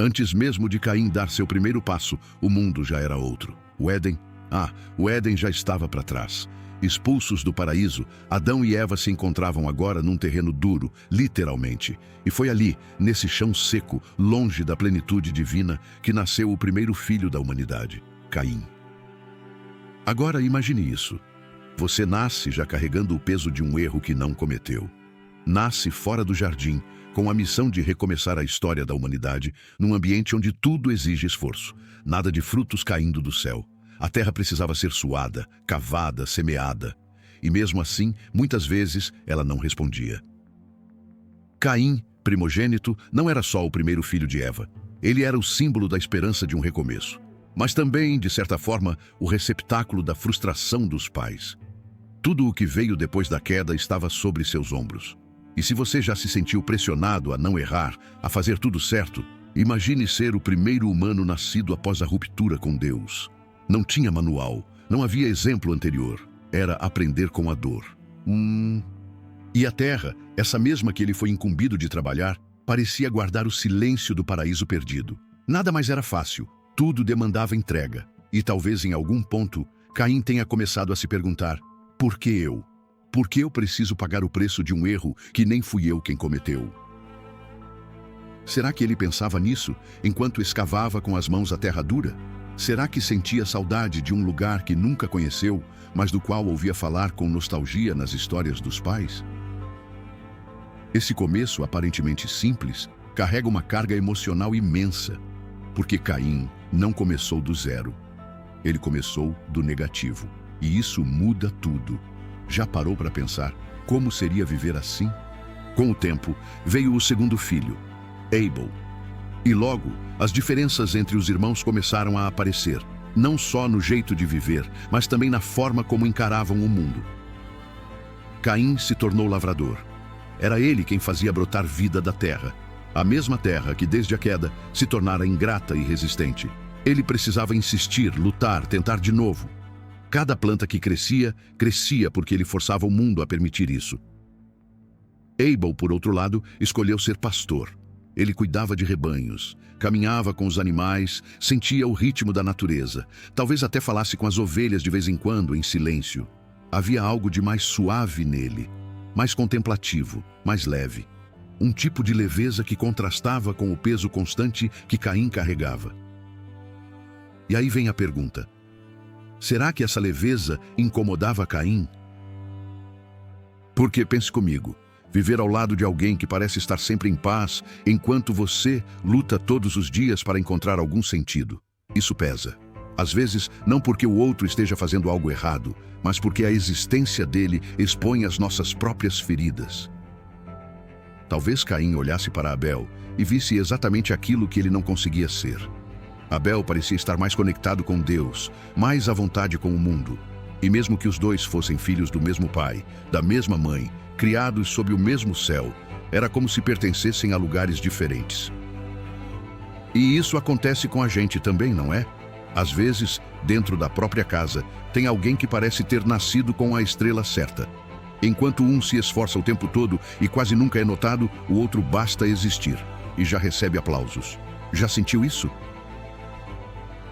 Antes mesmo de Caim dar seu primeiro passo, o mundo já era outro. O Éden? O Éden já estava para trás. Expulsos do paraíso, Adão e Eva se encontravam agora num terreno duro, literalmente. E foi ali, nesse chão seco, longe da plenitude divina, que nasceu o primeiro filho da humanidade, Caim. Agora imagine isso. Você nasce já carregando o peso de um erro que não cometeu. Nasce fora do jardim, com a missão de recomeçar a história da humanidade, num ambiente onde tudo exige esforço. Nada de frutos caindo do céu. A terra precisava ser suada, cavada, semeada. E mesmo assim, muitas vezes, ela não respondia. Caim, primogênito, não era só o primeiro filho de Eva. Ele era o símbolo da esperança de um recomeço. Mas também, de certa forma, o receptáculo da frustração dos pais. Tudo o que veio depois da queda estava sobre seus ombros. E se você já se sentiu pressionado a não errar, a fazer tudo certo, imagine ser o primeiro humano nascido após a ruptura com Deus. Não tinha manual, não havia exemplo anterior. Era aprender com a dor. E a terra, essa mesma que ele foi incumbido de trabalhar, parecia guardar o silêncio do paraíso perdido. Nada mais era fácil, tudo demandava entrega. E talvez em algum ponto, Caim tenha começado a se perguntar: por que eu? Por que eu preciso pagar o preço de um erro que nem fui eu quem cometeu? Será que ele pensava nisso enquanto escavava com as mãos a terra dura? Será que sentia saudade de um lugar que nunca conheceu, mas do qual ouvia falar com nostalgia nas histórias dos pais? Esse começo, aparentemente simples, carrega uma carga emocional imensa, porque Caim não começou do zero. Ele começou do negativo, e isso muda tudo. Já parou para pensar como seria viver assim? Com o tempo, veio o segundo filho, Abel. E logo, as diferenças entre os irmãos começaram a aparecer, não só no jeito de viver, mas também na forma como encaravam o mundo. Caim se tornou lavrador. Era ele quem fazia brotar vida da terra, a mesma terra que desde a queda se tornara ingrata e resistente. Ele precisava insistir, lutar, tentar de novo. Cada planta que crescia, crescia porque ele forçava o mundo a permitir isso. Abel, por outro lado, escolheu ser pastor. Ele cuidava de rebanhos, caminhava com os animais, sentia o ritmo da natureza. Talvez até falasse com as ovelhas de vez em quando, em silêncio. Havia algo de mais suave nele, mais contemplativo, mais leve. Um tipo de leveza que contrastava com o peso constante que Caim carregava. E aí vem a pergunta: será que essa leveza incomodava Caim? Porque, pense comigo, viver ao lado de alguém que parece estar sempre em paz, enquanto você luta todos os dias para encontrar algum sentido, isso pesa. Às vezes, não porque o outro esteja fazendo algo errado, mas porque a existência dele expõe as nossas próprias feridas. Talvez Caim olhasse para Abel e visse exatamente aquilo que ele não conseguia ser. Abel parecia estar mais conectado com Deus, mais à vontade com o mundo. E mesmo que os dois fossem filhos do mesmo pai, da mesma mãe, criados sob o mesmo céu, era como se pertencessem a lugares diferentes. E isso acontece com a gente também, não é? Às vezes, dentro da própria casa, tem alguém que parece ter nascido com a estrela certa. Enquanto um se esforça o tempo todo e quase nunca é notado, o outro basta existir e já recebe aplausos. Já sentiu isso?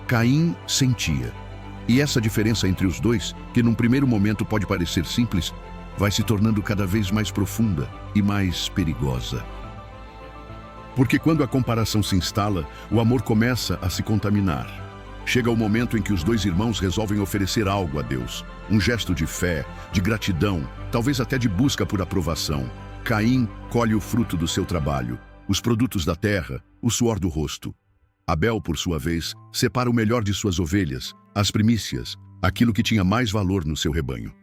Caim sentia. E essa diferença entre os dois, que num primeiro momento pode parecer simples, vai se tornando cada vez mais profunda e mais perigosa. Porque quando a comparação se instala, o amor começa a se contaminar. Chega o momento em que os dois irmãos resolvem oferecer algo a Deus. Um gesto de fé, de gratidão, talvez até de busca por aprovação. Caim colhe o fruto do seu trabalho, os produtos da terra, o suor do rosto. Abel, por sua vez, separa o melhor de suas ovelhas, as primícias, aquilo que tinha mais valor no seu rebanho.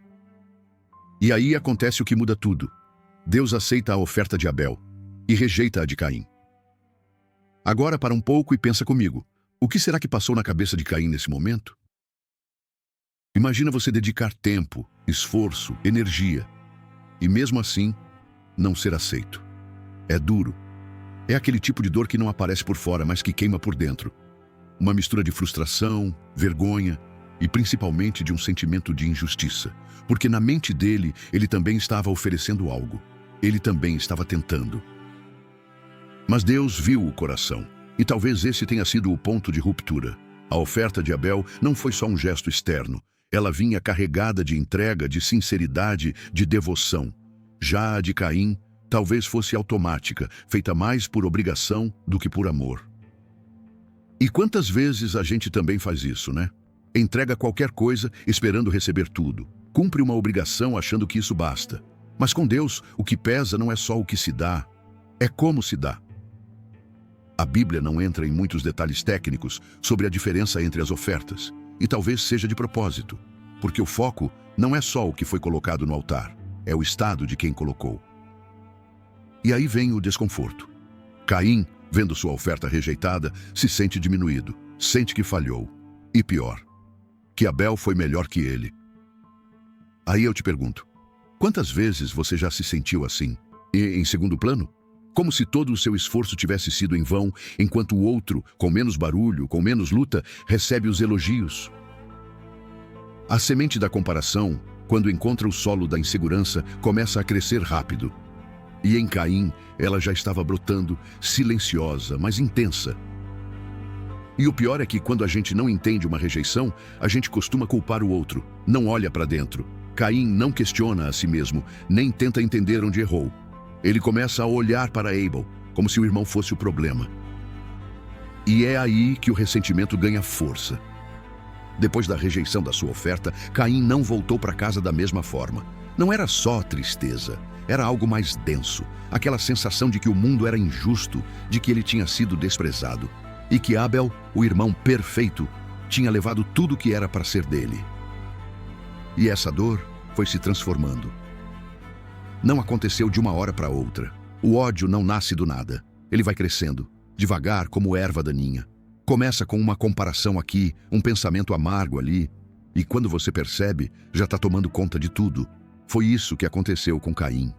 E aí acontece o que muda tudo. Deus aceita a oferta de Abel e rejeita a de Caim. Agora para um pouco e pensa comigo. O que será que passou na cabeça de Caim nesse momento? Imagina você dedicar tempo, esforço, energia, e mesmo assim, não ser aceito. É duro. É aquele tipo de dor que não aparece por fora, mas que queima por dentro. Uma mistura de frustração, vergonha e principalmente de um sentimento de injustiça. Porque na mente dele, ele também estava oferecendo algo. Ele também estava tentando. Mas Deus viu o coração. E talvez esse tenha sido o ponto de ruptura. A oferta de Abel não foi só um gesto externo. Ela vinha carregada de entrega, de sinceridade, de devoção. Já a de Caim, talvez fosse automática, feita mais por obrigação do que por amor. E quantas vezes a gente também faz isso, né? Entrega qualquer coisa esperando receber tudo. Cumpre uma obrigação achando que isso basta. Mas com Deus, o que pesa não é só o que se dá, é como se dá. A Bíblia não entra em muitos detalhes técnicos sobre a diferença entre as ofertas, e talvez seja de propósito, porque o foco não é só o que foi colocado no altar, é o estado de quem colocou. E aí vem o desconforto. Caim, vendo sua oferta rejeitada, se sente diminuído, sente que falhou. E pior, que Abel foi melhor que ele. Aí eu te pergunto, quantas vezes você já se sentiu assim? E em segundo plano? Como se todo o seu esforço tivesse sido em vão, enquanto o outro, com menos barulho, com menos luta, recebe os elogios. A semente da comparação, quando encontra o solo da insegurança, começa a crescer rápido. E em Caim, ela já estava brotando, silenciosa, mas intensa. E o pior é que quando a gente não entende uma rejeição, a gente costuma culpar o outro, não olha para dentro. Caim não questiona a si mesmo, nem tenta entender onde errou. Ele começa a olhar para Abel, como se o irmão fosse o problema. E é aí que o ressentimento ganha força. Depois da rejeição da sua oferta, Caim não voltou para casa da mesma forma. Não era só tristeza, era algo mais denso. Aquela sensação de que o mundo era injusto, de que ele tinha sido desprezado. E que Abel, o irmão perfeito, tinha levado tudo que era para ser dele. E essa dor foi se transformando. Não aconteceu de uma hora para outra. O ódio não nasce do nada. Ele vai crescendo, devagar como erva daninha. Começa com uma comparação aqui, um pensamento amargo ali. E quando você percebe, já está tomando conta de tudo. Foi isso que aconteceu com Caim.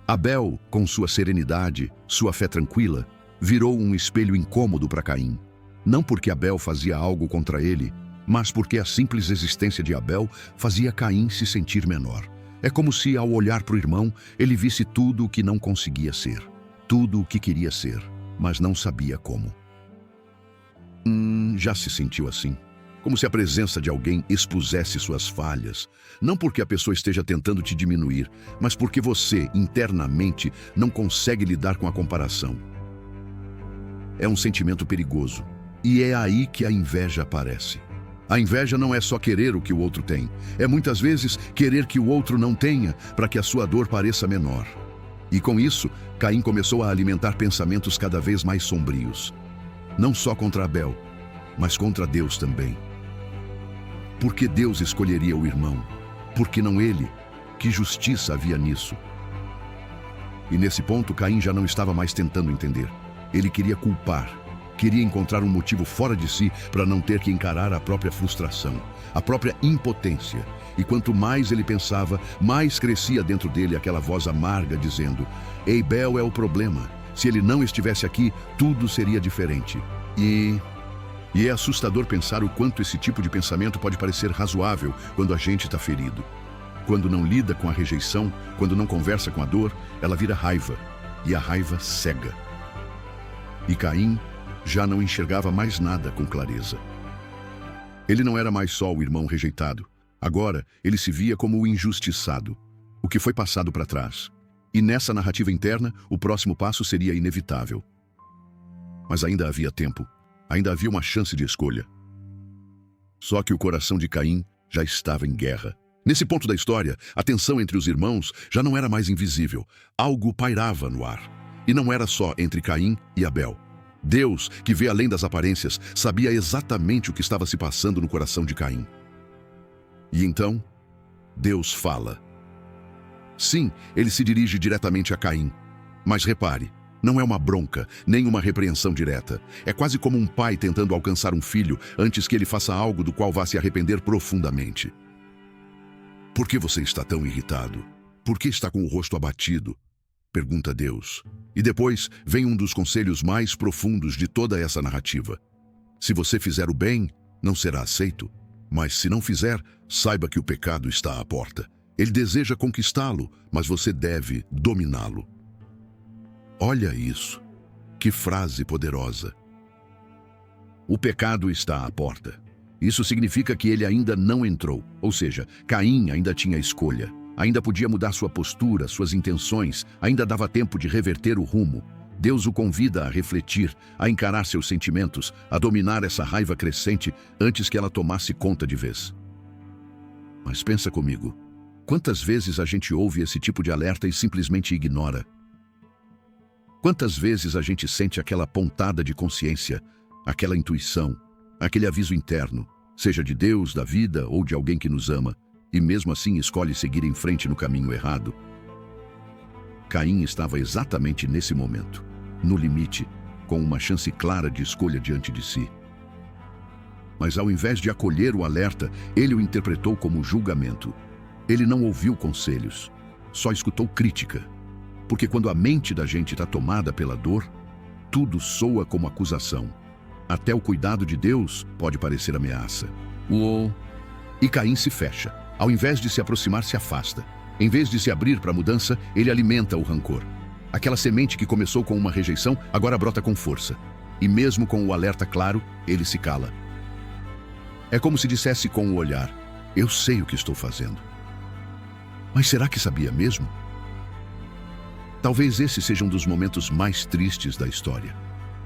Abel, com sua serenidade, sua fé tranquila, virou um espelho incômodo para Caim. Não porque Abel fazia algo contra ele, mas porque a simples existência de Abel fazia Caim se sentir menor. É como se, ao olhar para o irmão, ele visse tudo o que não conseguia ser, tudo o que queria ser, mas não sabia como. Já se sentiu assim? Como se a presença de alguém expusesse suas falhas, não porque a pessoa esteja tentando te diminuir, mas porque você, internamente, não consegue lidar com a comparação. É um sentimento perigoso, e é aí que a inveja aparece. A inveja não é só querer o que o outro tem, é muitas vezes querer que o outro não tenha, para que a sua dor pareça menor. E com isso, Caim começou a alimentar pensamentos cada vez mais sombrios. Não só contra Abel, mas contra Deus também. Por que Deus escolheria o irmão? Por que não ele? Que justiça havia nisso? E nesse ponto, Caim já não estava mais tentando entender. Ele queria culpar. Queria encontrar um motivo fora de si para não ter que encarar a própria frustração, a própria impotência. E quanto mais ele pensava, mais crescia dentro dele aquela voz amarga dizendo: Abel é o problema. Se ele não estivesse aqui, tudo seria diferente. E é assustador pensar o quanto esse tipo de pensamento pode parecer razoável quando a gente está ferido. Quando não lida com a rejeição, quando não conversa com a dor, ela vira raiva. E a raiva cega. E Caim já não enxergava mais nada com clareza. Ele não era mais só o irmão rejeitado. Agora, ele se via como o injustiçado, o que foi passado para trás. E nessa narrativa interna, o próximo passo seria inevitável. Mas ainda havia tempo, ainda havia uma chance de escolha. Só que o coração de Caim já estava em guerra. Nesse ponto da história, a tensão entre os irmãos já não era mais invisível. Algo pairava no ar. E não era só entre Caim e Abel. Deus, que vê além das aparências, sabia exatamente o que estava se passando no coração de Caim. E então, Deus fala. Sim, ele se dirige diretamente a Caim. Mas repare, não é uma bronca, nem uma repreensão direta. É quase como um pai tentando alcançar um filho antes que ele faça algo do qual vá se arrepender profundamente. Por que você está tão irritado? Por que está com o rosto abatido? Pergunta Deus. E depois vem um dos conselhos mais profundos de toda essa narrativa. Se você fizer o bem, não será aceito. Mas se não fizer, saiba que o pecado está à porta. Ele deseja conquistá-lo, mas você deve dominá-lo. Olha isso. Que frase poderosa! O pecado está à porta. Isso significa que ele ainda não entrou, ou seja, Caim ainda tinha escolha. Ainda podia mudar sua postura, suas intenções, ainda dava tempo de reverter o rumo. Deus o convida a refletir, a encarar seus sentimentos, a dominar essa raiva crescente antes que ela tomasse conta de vez. Mas pensa comigo, quantas vezes a gente ouve esse tipo de alerta e simplesmente ignora? Quantas vezes a gente sente aquela pontada de consciência, aquela intuição, aquele aviso interno, seja de Deus, da vida ou de alguém que nos ama, e mesmo assim escolhe seguir em frente no caminho errado? Caim estava exatamente nesse momento, no limite, com uma chance clara de escolha diante de si. Mas ao invés de acolher o alerta, ele o interpretou como julgamento. Ele não ouviu conselhos, só escutou crítica. Porque quando a mente da gente está tomada pela dor, tudo soa como acusação. Até o cuidado de Deus pode parecer ameaça. Uou! E Caim se fecha. Ao invés de se aproximar, se afasta. Em vez de se abrir para a mudança, ele alimenta o rancor. Aquela semente que começou com uma rejeição, agora brota com força. E mesmo com o alerta claro, ele se cala. É como se dissesse com o olhar: eu sei o que estou fazendo. Mas será que sabia mesmo? Talvez esse seja um dos momentos mais tristes da história.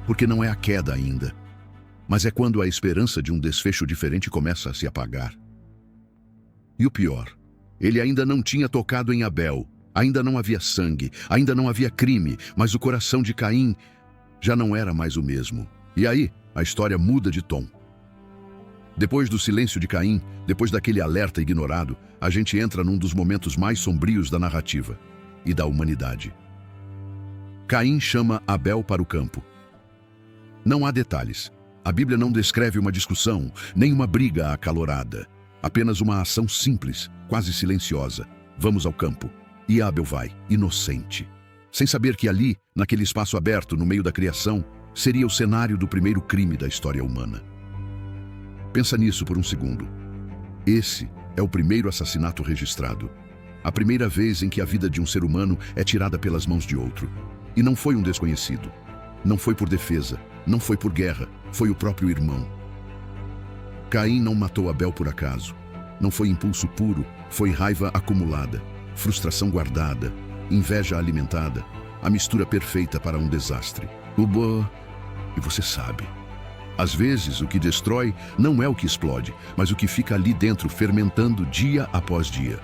Porque não é a queda ainda, mas é quando a esperança de um desfecho diferente começa a se apagar. E o pior, ele ainda não tinha tocado em Abel, ainda não havia sangue, ainda não havia crime, mas o coração de Caim já não era mais o mesmo. E aí, a história muda de tom. Depois do silêncio de Caim, depois daquele alerta ignorado, a gente entra num dos momentos mais sombrios da narrativa e da humanidade. Caim chama Abel para o campo. Não há detalhes. A Bíblia não descreve uma discussão, nem uma briga acalorada. Apenas uma ação simples, quase silenciosa. Vamos ao campo. E Abel vai, inocente. Sem saber que ali, naquele espaço aberto no meio da criação, seria o cenário do primeiro crime da história humana. Pensa nisso por um segundo. Esse é o primeiro assassinato registrado. A primeira vez em que a vida de um ser humano é tirada pelas mãos de outro. E não foi um desconhecido. Não foi por defesa, não foi por guerra, foi o próprio irmão. Caim não matou Abel por acaso. Não foi impulso puro, foi raiva acumulada, frustração guardada, inveja alimentada, a mistura perfeita para um desastre. E você sabe, às vezes o que destrói não é o que explode, mas o que fica ali dentro fermentando dia após dia.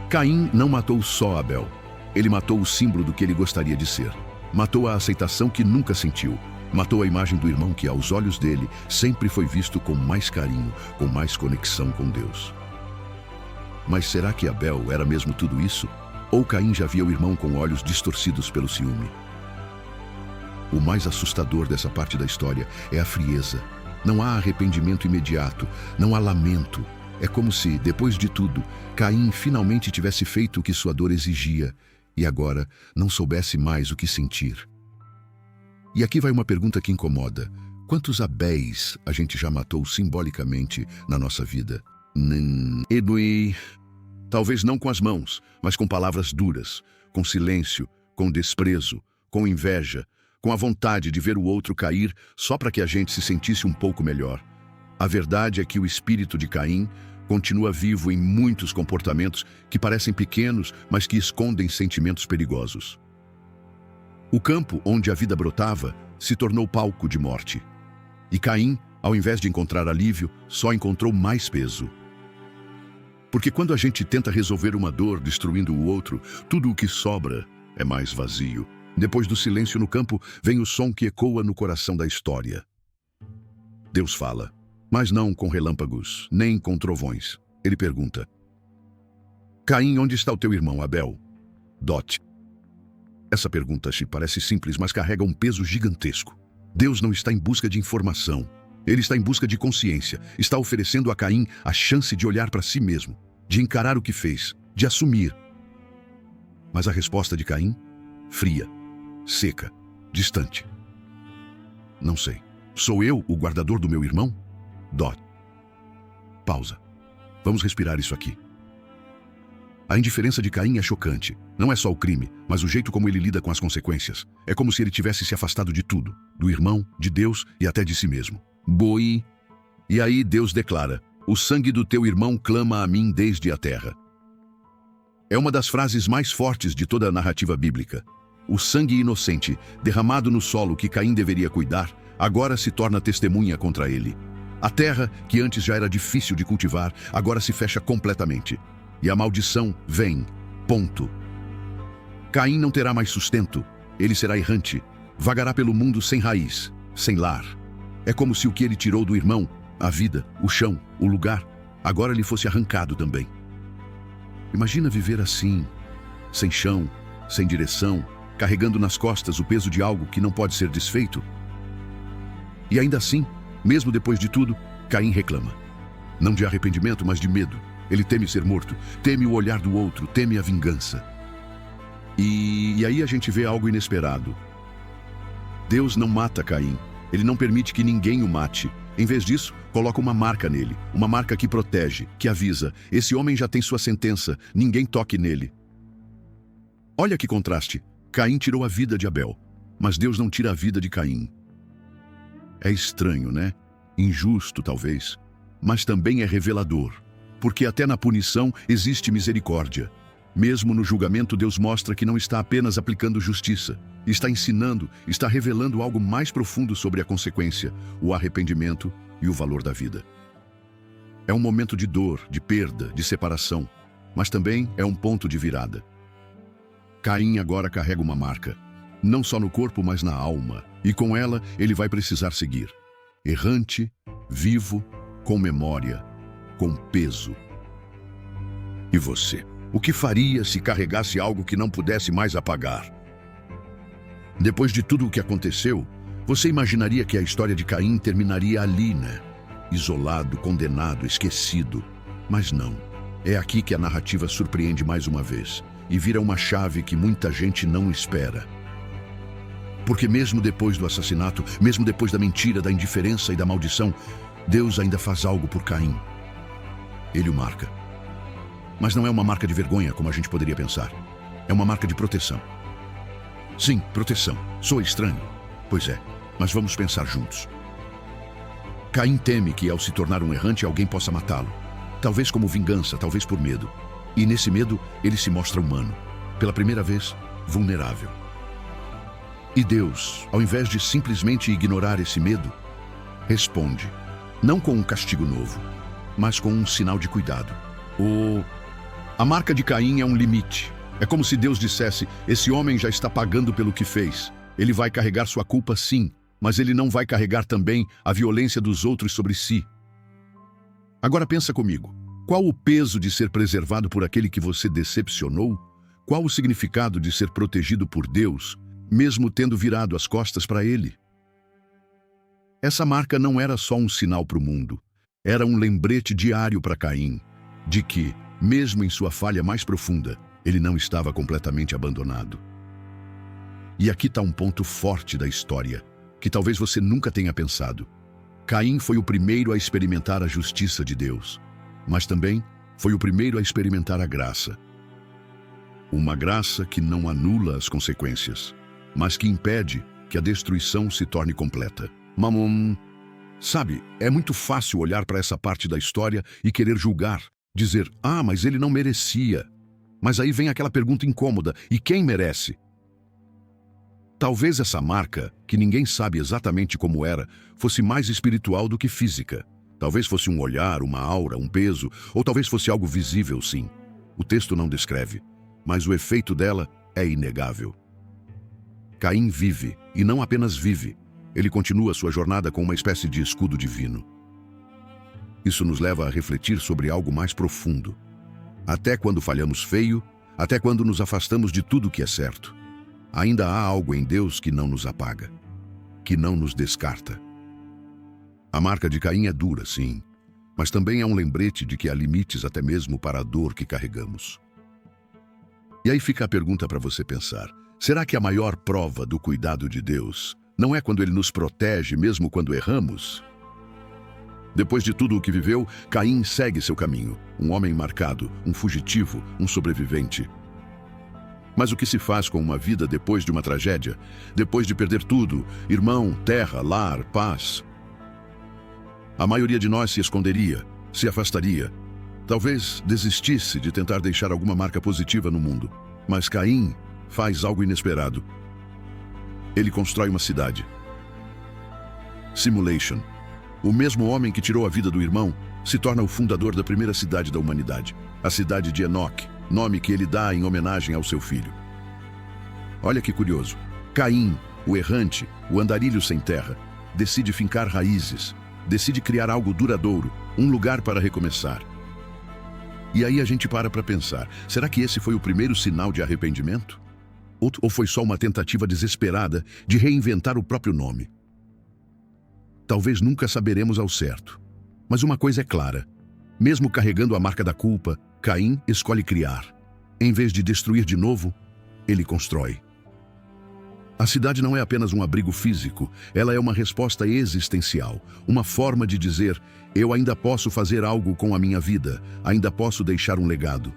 Caim não matou só Abel. Ele matou o símbolo do que ele gostaria de ser. Matou a aceitação que nunca sentiu. Matou a imagem do irmão que, aos olhos dele, sempre foi visto com mais carinho, com mais conexão com Deus. Mas será que Abel era mesmo tudo isso? Ou Caim já via o irmão com olhos distorcidos pelo ciúme? O mais assustador dessa parte da história é a frieza. Não há arrependimento imediato, não há lamento. É como se, depois de tudo, Caim finalmente tivesse feito o que sua dor exigia e agora não soubesse mais o que sentir. E aqui vai uma pergunta que incomoda. Quantos Abéis a gente já matou simbolicamente na nossa vida? Talvez não com as mãos, mas com palavras duras, com silêncio, com desprezo, com inveja, com a vontade de ver o outro cair só para que a gente se sentisse um pouco melhor. A verdade é que o espírito de Caim continua vivo em muitos comportamentos que parecem pequenos, mas que escondem sentimentos perigosos. O campo onde a vida brotava se tornou palco de morte. E Caim, ao invés de encontrar alívio, só encontrou mais peso. Porque quando a gente tenta resolver uma dor destruindo o outro, tudo o que sobra é mais vazio. Depois do silêncio no campo, vem o som que ecoa no coração da história. Deus fala, mas não com relâmpagos, nem com trovões. Ele pergunta: Caim, onde está o teu irmão Abel? Essa pergunta te parece simples, mas carrega um peso gigantesco. Deus não está em busca de informação. Ele está em busca de consciência. Está oferecendo a Caim a chance de olhar para si mesmo, de encarar o que fez, de assumir. Mas a resposta de Caim? Fria, seca, distante. Não sei. Sou eu o guardador do meu irmão? Pausa. Vamos respirar isso aqui. A indiferença de Caim é chocante. Não é só o crime, mas o jeito como ele lida com as consequências. É como se ele tivesse se afastado de tudo, do irmão, de Deus e até de si mesmo. Boi. E aí Deus declara: o sangue do teu irmão clama a mim desde a terra. É uma das frases mais fortes de toda a narrativa bíblica. O sangue inocente, derramado no solo que Caim deveria cuidar, agora se torna testemunha contra ele. A terra, que antes já era difícil de cultivar, agora se fecha completamente. E a maldição vem. Ponto. Caim não terá mais sustento. Ele será errante. Vagará pelo mundo sem raiz, sem lar. É como se o que ele tirou do irmão, a vida, o chão, o lugar, agora lhe fosse arrancado também. Imagina viver assim, sem chão, sem direção, carregando nas costas o peso de algo que não pode ser desfeito. E ainda assim, mesmo depois de tudo, Caim reclama. Não de arrependimento, mas de medo. Ele teme ser morto, teme o olhar do outro, teme a vingança. E aí a gente vê algo inesperado. Deus não mata Caim. Ele não permite que ninguém o mate. Em vez disso, coloca uma marca nele, uma marca que protege, que avisa: esse homem já tem sua sentença, ninguém toque nele. Olha que contraste. Caim tirou a vida de Abel, mas Deus não tira a vida de Caim. É estranho, né? Injusto, talvez, mas também é revelador, porque até na punição existe misericórdia. Mesmo no julgamento, Deus mostra que não está apenas aplicando justiça, está ensinando, está revelando algo mais profundo sobre a consequência, o arrependimento e o valor da vida. É um momento de dor, de perda, de separação, mas também é um ponto de virada. Caim agora carrega uma marca, não só no corpo, mas na alma, e com ela ele vai precisar seguir. Errante, vivo, com memória, com peso. E você? O que faria se carregasse algo que não pudesse mais apagar? Depois de tudo o que aconteceu, você imaginaria que a história de Caim terminaria ali, né? Isolado, condenado, esquecido. Mas não. É aqui que a narrativa surpreende mais uma vez e vira uma chave que muita gente não espera. Porque mesmo depois do assassinato, mesmo depois da mentira, da indiferença e da maldição, Deus ainda faz algo por Caim. Ele o marca. Mas não é uma marca de vergonha, como a gente poderia pensar. É uma marca de proteção. Sim, proteção. Soa estranho. Pois é, mas vamos pensar juntos. Caim teme que, ao se tornar um errante, alguém possa matá-lo. Talvez como vingança, talvez por medo. E nesse medo, ele se mostra humano. Pela primeira vez, vulnerável. E Deus, ao invés de simplesmente ignorar esse medo, responde. Não com um castigo novo, mas com um sinal de cuidado. A marca de Caim é um limite. É como se Deus dissesse: esse homem já está pagando pelo que fez. Ele vai carregar sua culpa, sim, mas ele não vai carregar também a violência dos outros sobre si. Agora pensa comigo. Qual o peso de ser preservado por aquele que você decepcionou? Qual o significado de ser protegido por Deus, mesmo tendo virado as costas para ele? Essa marca não era só um sinal para o mundo. Era um lembrete diário para Caim, de que, mesmo em sua falha mais profunda, ele não estava completamente abandonado. E aqui está um ponto forte da história, que talvez você nunca tenha pensado. Caim foi o primeiro a experimentar a justiça de Deus, mas também foi o primeiro a experimentar a graça. Uma graça que não anula as consequências, mas que impede que a destruição se torne completa. Sabe, é muito fácil olhar para essa parte da história e querer julgar, dizer: mas ele não merecia. Mas aí vem aquela pergunta incômoda: e quem merece? Talvez essa marca, que ninguém sabe exatamente como era, fosse mais espiritual do que física. Talvez fosse um olhar, uma aura, um peso, ou talvez fosse algo visível, sim. O texto não descreve, mas o efeito dela é inegável. Caim vive, e não apenas vive, ele continua sua jornada com uma espécie de escudo divino. Isso nos leva a refletir sobre algo mais profundo. Até quando falhamos feio, até quando nos afastamos de tudo que é certo, ainda há algo em Deus que não nos apaga, que não nos descarta. A marca de Caim é dura, sim, mas também é um lembrete de que há limites até mesmo para a dor que carregamos. E aí fica a pergunta para você pensar: será que a maior prova do cuidado de Deus não é quando Ele nos protege mesmo quando erramos? Depois de tudo o que viveu, Caim segue seu caminho. Um homem marcado, um fugitivo, um sobrevivente. Mas o que se faz com uma vida depois de uma tragédia? Depois de perder tudo, irmão, terra, lar, paz? A maioria de nós se esconderia, se afastaria. Talvez desistisse de tentar deixar alguma marca positiva no mundo. Mas Caim faz algo inesperado. Ele constrói uma cidade. Simulation. O mesmo homem que tirou a vida do irmão se torna o fundador da primeira cidade da humanidade, a cidade de Enoque, nome que ele dá em homenagem ao seu filho. Olha que curioso. Caim, o errante, o andarilho sem terra, decide fincar raízes, decide criar algo duradouro, um lugar para recomeçar. E aí a gente para pensar, será que esse foi o primeiro sinal de arrependimento? Ou foi só uma tentativa desesperada de reinventar o próprio nome? Talvez nunca saberemos ao certo. Mas uma coisa é clara. Mesmo carregando a marca da culpa, Caim escolhe criar. Em vez de destruir de novo, ele constrói. A cidade não é apenas um abrigo físico, ela é uma resposta existencial, uma forma de dizer, eu ainda posso fazer algo com a minha vida, ainda posso deixar um legado.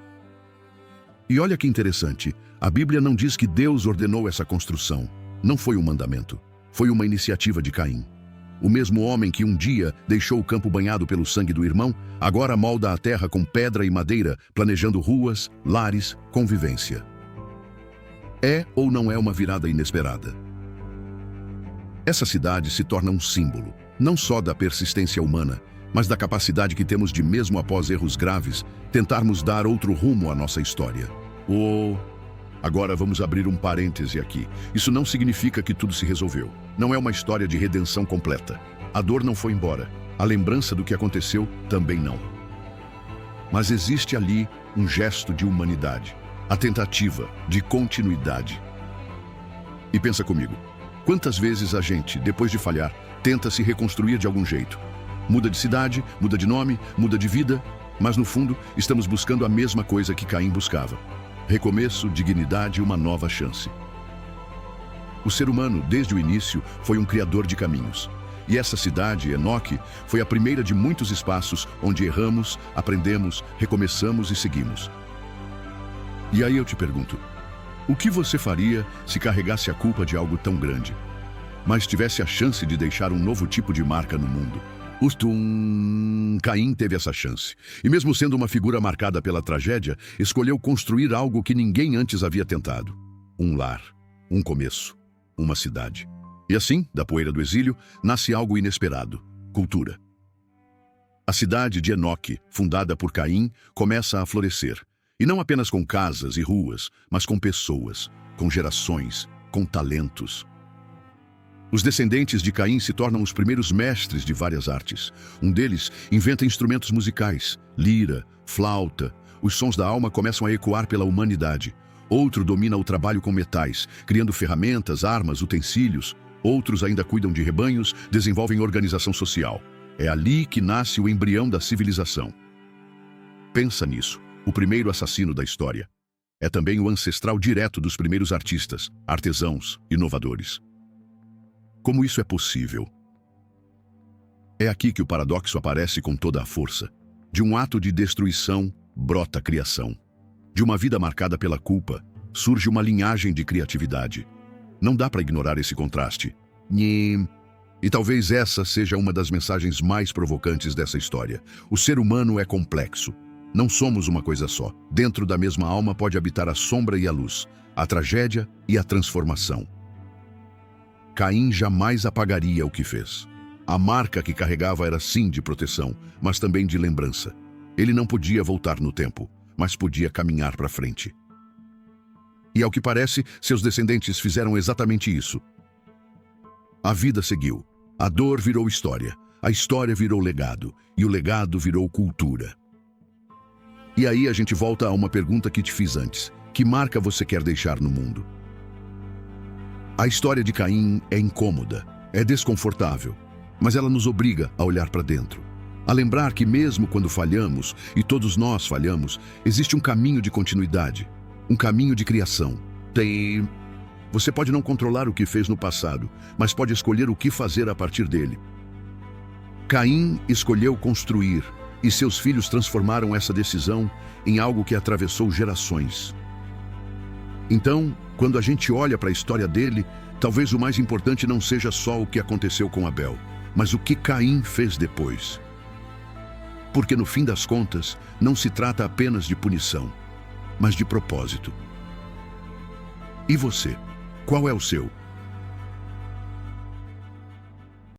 E olha que interessante, a Bíblia não diz que Deus ordenou essa construção. Não foi um mandamento, foi uma iniciativa de Caim. O mesmo homem que um dia deixou o campo banhado pelo sangue do irmão, agora molda a terra com pedra e madeira, planejando ruas, lares, convivência. É ou não é uma virada inesperada? Essa cidade se torna um símbolo, não só da persistência humana, mas da capacidade que temos de, mesmo após erros graves, tentarmos dar outro rumo à nossa história. Agora vamos abrir um parêntese aqui. Isso não significa que tudo se resolveu. Não é uma história de redenção completa. A dor não foi embora. A lembrança do que aconteceu também não. Mas existe ali um gesto de humanidade. A tentativa de continuidade. E pensa comigo. Quantas vezes a gente, depois de falhar, tenta se reconstruir de algum jeito? Muda de cidade, muda de nome, muda de vida, mas no fundo estamos buscando a mesma coisa que Caim buscava. Recomeço, dignidade e uma nova chance. O ser humano, desde o início, foi um criador de caminhos. E essa cidade, Enoque, foi a primeira de muitos espaços onde erramos, aprendemos, recomeçamos e seguimos. E aí eu te pergunto, o que você faria se carregasse a culpa de algo tão grande, mas tivesse a chance de deixar um novo tipo de marca no mundo? Caim teve essa chance. E mesmo sendo uma figura marcada pela tragédia, escolheu construir algo que ninguém antes havia tentado. Um lar, um começo, uma cidade. E assim, da poeira do exílio, nasce algo inesperado: cultura. A cidade de Enoque, fundada por Caim, começa a florescer. E não apenas com casas e ruas, mas com pessoas, com gerações, com talentos. Os descendentes de Caim se tornam os primeiros mestres de várias artes. Um deles inventa instrumentos musicais, lira, flauta. Os sons da alma começam a ecoar pela humanidade. Outro domina o trabalho com metais, criando ferramentas, armas, utensílios. Outros ainda cuidam de rebanhos, desenvolvem organização social. É ali que nasce o embrião da civilização. Pensa nisso. O primeiro assassino da história. É também o ancestral direto dos primeiros artistas, artesãos, inovadores. Como isso é possível? É aqui que o paradoxo aparece com toda a força. De um ato de destruição, brota a criação. De uma vida marcada pela culpa, surge uma linhagem de criatividade. Não dá para ignorar esse contraste. E talvez essa seja uma das mensagens mais provocantes dessa história. O ser humano é complexo. Não somos uma coisa só. Dentro da mesma alma pode habitar a sombra e a luz, a tragédia e a transformação. Caim jamais apagaria o que fez. A marca que carregava era sim de proteção, mas também de lembrança. Ele não podia voltar no tempo, mas podia caminhar para frente. E ao que parece, seus descendentes fizeram exatamente isso. A vida seguiu. A dor virou história. A história virou legado. E o legado virou cultura. E aí a gente volta a uma pergunta que te fiz antes. Que marca você quer deixar no mundo? A história de Caim é incômoda, é desconfortável, mas ela nos obriga a olhar para dentro. A lembrar que mesmo quando falhamos, e todos nós falhamos, existe um caminho de continuidade, um caminho de criação. Você pode não controlar o que fez no passado, mas pode escolher o que fazer a partir dele. Caim escolheu construir, e seus filhos transformaram essa decisão em algo que atravessou gerações. Então, quando a gente olha para a história dele, talvez o mais importante não seja só o que aconteceu com Abel, mas o que Caim fez depois. Porque no fim das contas, não se trata apenas de punição, mas de propósito. E você? Qual é o seu?